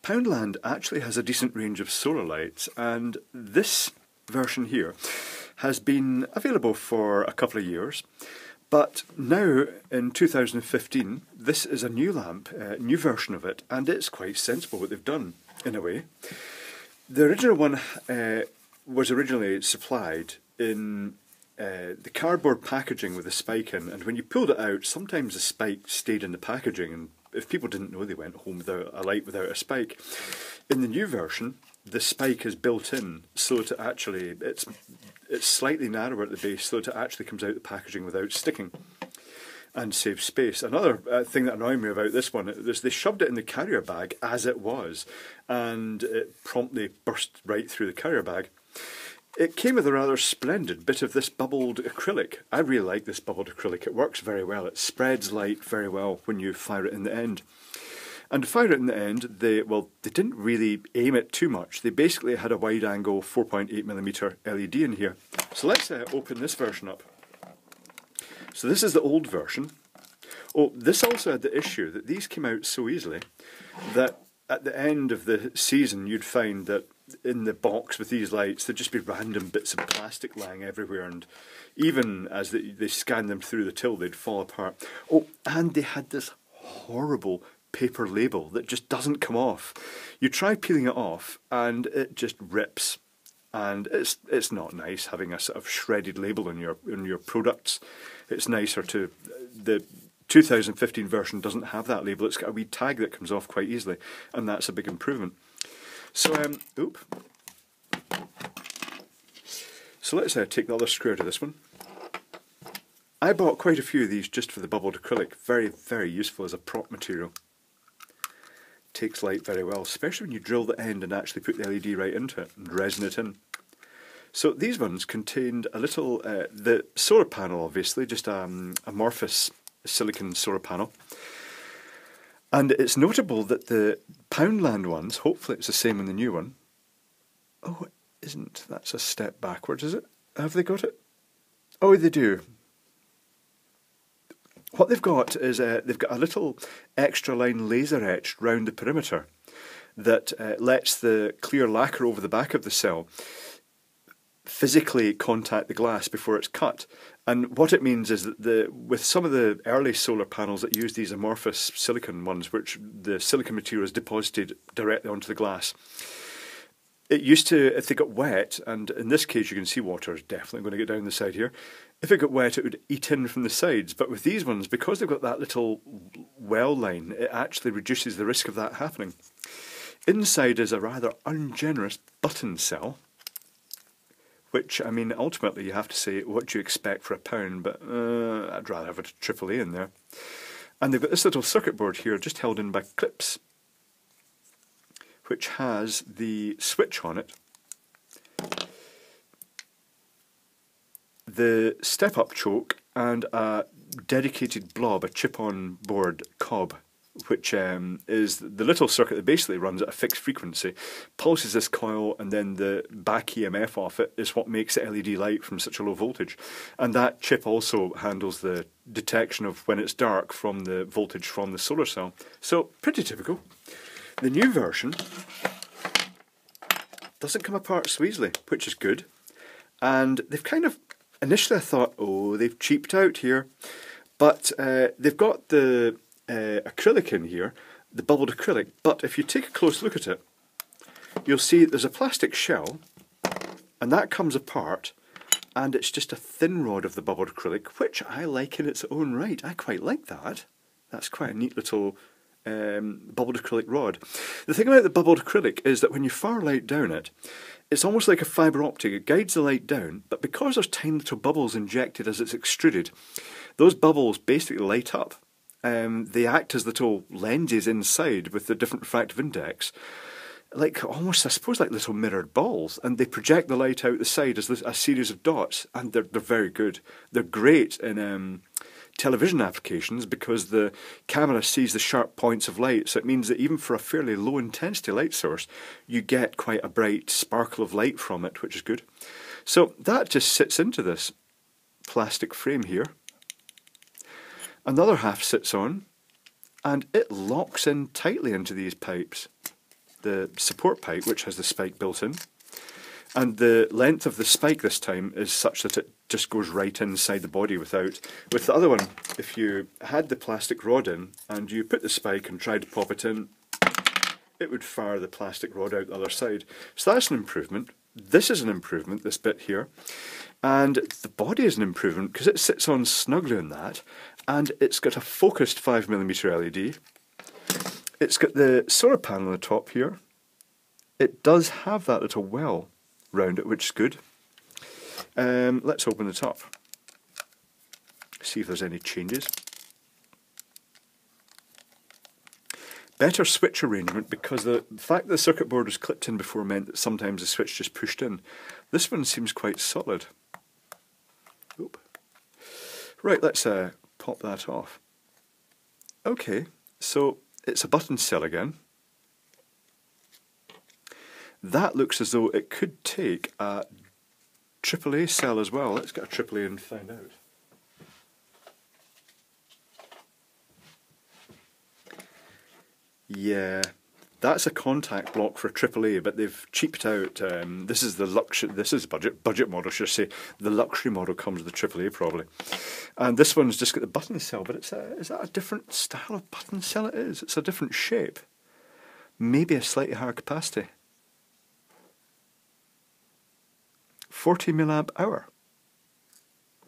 Poundland actually has a decent range of solar lights, and this version here has been available for a couple of years. But now, in 2015, this is a new lamp, a new version of it, and it's quite sensible what they've done, in a way. The original one was originally supplied in the cardboard packaging with a spike in, and when you pulled it out, sometimes the spike stayed in the packaging, and if people didn't know, they went home without a light without a spike. In the new version, the spike is built in, so that actually it's slightly narrower at the base, so that it actually comes out the packaging without sticking and saves space. Another thing that annoyed me about this one is they shoved it in the carrier bag as it was, and it promptly burst right through the carrier bag. It came with a rather splendid bit of this bubbled acrylic. I really like this bubbled acrylic. It works very well. It spreads light very well when you fire it in the end. And to fire it in the end, they didn't really aim it too much. They basically had a wide angle 4.8mm LED in here. So let's open this version up. So this is the old version. Oh, this also had the issue that these came out so easily that at the end of the season you'd find that in the box with these lights there'd just be random bits of plastic lying everywhere, and even as they scanned them through the till they'd fall apart. Oh, and they had this horrible paper label that just doesn't come off. You try peeling it off and it just rips, and it's not nice having a sort of shredded label on your products. It's nicer to the 2015 version doesn't have that label. It's got a wee tag that comes off quite easily, and that's a big improvement. So so let's take the other screw out of this one. I bought quite a few of these just for the bubbled acrylic. Very, very useful as a prop material. Takes light very well, especially when you drill the end and actually put the LED right into it and resin it in. So these ones contained a little, the solar panel obviously, just amorphous silicon solar panel. And it's notable that the Poundland ones, hopefully it's the same in the new one. Oh, it isn't. That's a step backwards, is it? Have they got it? Oh, they do. What they've got is they've got a little extra line laser etched round the perimeter that lets the clear lacquer over the back of the cell physically contact the glass before it's cut. And what it means is that with some of the early solar panels that use these amorphous silicon ones, which the silicon material is deposited directly onto the glass, it used to, if they got wet, and in this case you can see water is definitely going to get down the side here, if it got wet it would eat in from the sides. But with these ones, because they've got that little well line, it actually reduces the risk of that happening. Inside is a rather ungenerous button cell, which, I mean, ultimately you have to say what do you expect for £1, but I'd rather have a AAA in there. And they've got this little circuit board here just held in by clips, which has the switch on it, the step-up choke, and a dedicated blob, a chip-on board cob, which is the little circuit that basically runs at a fixed frequency, pulses this coil, and then the back EMF off it is what makes the LED light from such a low voltage. And that chip also handles the detection of when it's dark from the voltage from the solar cell. So, pretty typical. The new version doesn't come apart so easily, which is good. And they've kind of, initially I thought, oh, they've cheaped out here. But they've got the acrylic in here, the bubbled acrylic, but if you take a close look at it, you'll see there's a plastic shell, and that comes apart, and it's just a thin rod of the bubbled acrylic, which I like in its own right. I quite like that. That's quite a neat little bubbled acrylic rod. The thing about the bubbled acrylic is that when you fire light down it, it's almost like a fibre optic. It guides the light down, but because there's tiny little bubbles injected as it's extruded, those bubbles basically light up. They act as little lenses inside with the different refractive index, like almost, I suppose, like little mirrored balls, and they project the light out the side as a series of dots, and they're very good. They're great in television applications because the camera sees the sharp points of light, so it means that even for a fairly low intensity light source, you get quite a bright sparkle of light from it, which is good. So that just sits into this plastic frame here. Another half sits on, and it locks in tightly into these pipes. the support pipe, which has the spike built in. And the length of the spike this time is such that it just goes right inside the body without... With the other one, if you had the plastic rod in and you put the spike and tried to pop it in, it would fire the plastic rod out the other side. So that's an improvement. This is an improvement, this bit here. And the body is an improvement because it sits on snugly on that, and it's got a focused 5mm LED. It's got the solar panel on the top here. It does have that little well round it, which is good. Let's open it up. See if there's any changes. Better switch arrangement, because the fact that the circuit board was clipped in before meant that sometimes the switch just pushed in. This one seems quite solid. Oop. Right, let's pop that off. Okay, so it's a button cell again. That looks as though it could take a AAA cell as well. Let's get a AAA and find out. Yeah, that's a contact block for a AAA, but they've cheaped out. This is the luxury. This is budget model, should I say? The luxury model comes with the AAA probably, and this one's just got the button cell. But it's is that a different style of button cell? It is. It's a different shape. Maybe a slightly higher capacity. 40 milliamp hour.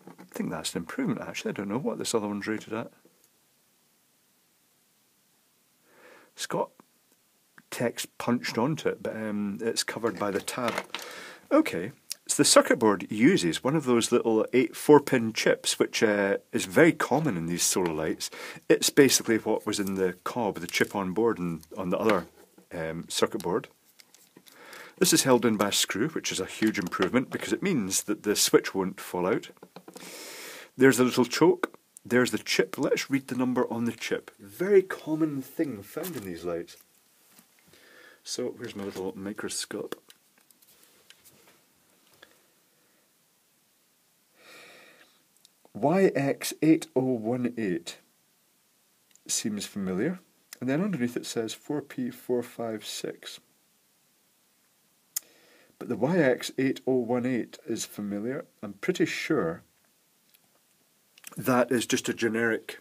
I think that's an improvement actually. I don't know what this other one's rated at. It's got text punched onto it, but it's covered by the tab. Okay, so the circuit board uses one of those little 4-pin chips, which is very common in these solar lights. It's basically what was in the cob, the chip on board, and on the other circuit board. This is held in by a screw, which is a huge improvement because it means that the switch won't fall out. There's a little choke. There's the chip. Let's read the number on the chip. Very common thing found in these lights. So here's my little microscope. YX8018 seems familiar. And then underneath it says 4P456. But the YX8018 is familiar. I'm pretty sure that is just a generic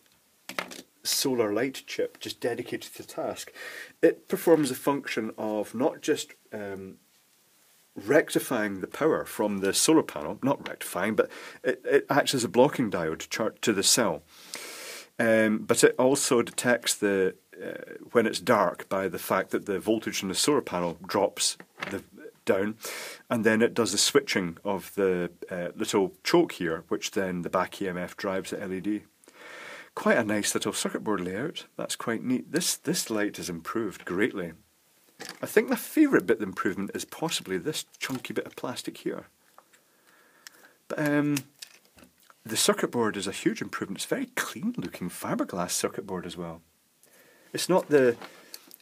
solar light chip, just dedicated to the task. It performs the function of not just rectifying the power from the solar panel, not rectifying, but it acts as a blocking diode to the cell. But it also detects the when it's dark by the fact that the voltage from the solar panel drops down, and then it does the switching of the little choke here, which then the back EMF drives the LED. Quite a nice little circuit board layout. That's quite neat. This light has improved greatly. I think my favourite bit of improvement is possibly this chunky bit of plastic here. But the circuit board is a huge improvement. It's very clean looking fiberglass circuit board as well. It's not the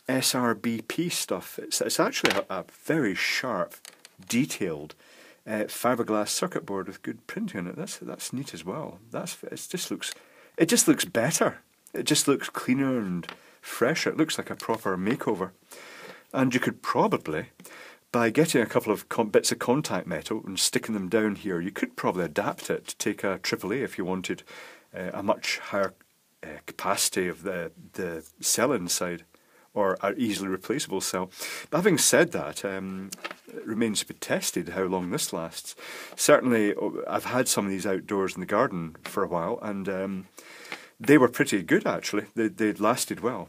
SRBP stuff. It's actually a very sharp, detailed fiberglass circuit board with good printing on it. That's neat as well. It just looks better. It just looks cleaner and fresher. It looks like a proper makeover. And you could probably, by getting a couple of bits of contact metal and sticking them down here, you could probably adapt it to take a AAA if you wanted a much higher capacity of the cell inside, or an easily replaceable cell. But having said that, it remains to be tested how long this lasts. Certainly, I've had some of these outdoors in the garden for a while, and they were pretty good actually. They'd lasted well.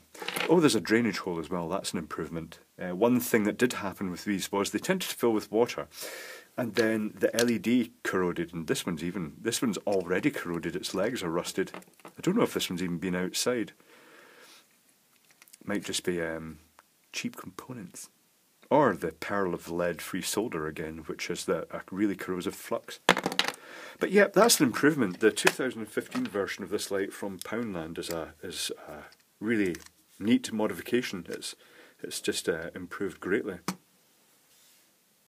Oh, there's a drainage hole as well. That's an improvement. One thing that did happen with these was they tended to fill with water, and then the LED corroded, and this one's already corroded. Its legs are rusted. I don't know if this one's even been outside. Might just be cheap components, or the peril of lead-free solder again, which is a really corrosive flux. But yeah, that's an improvement. The 2015 version of this light from Poundland is a really neat modification. It's just improved greatly.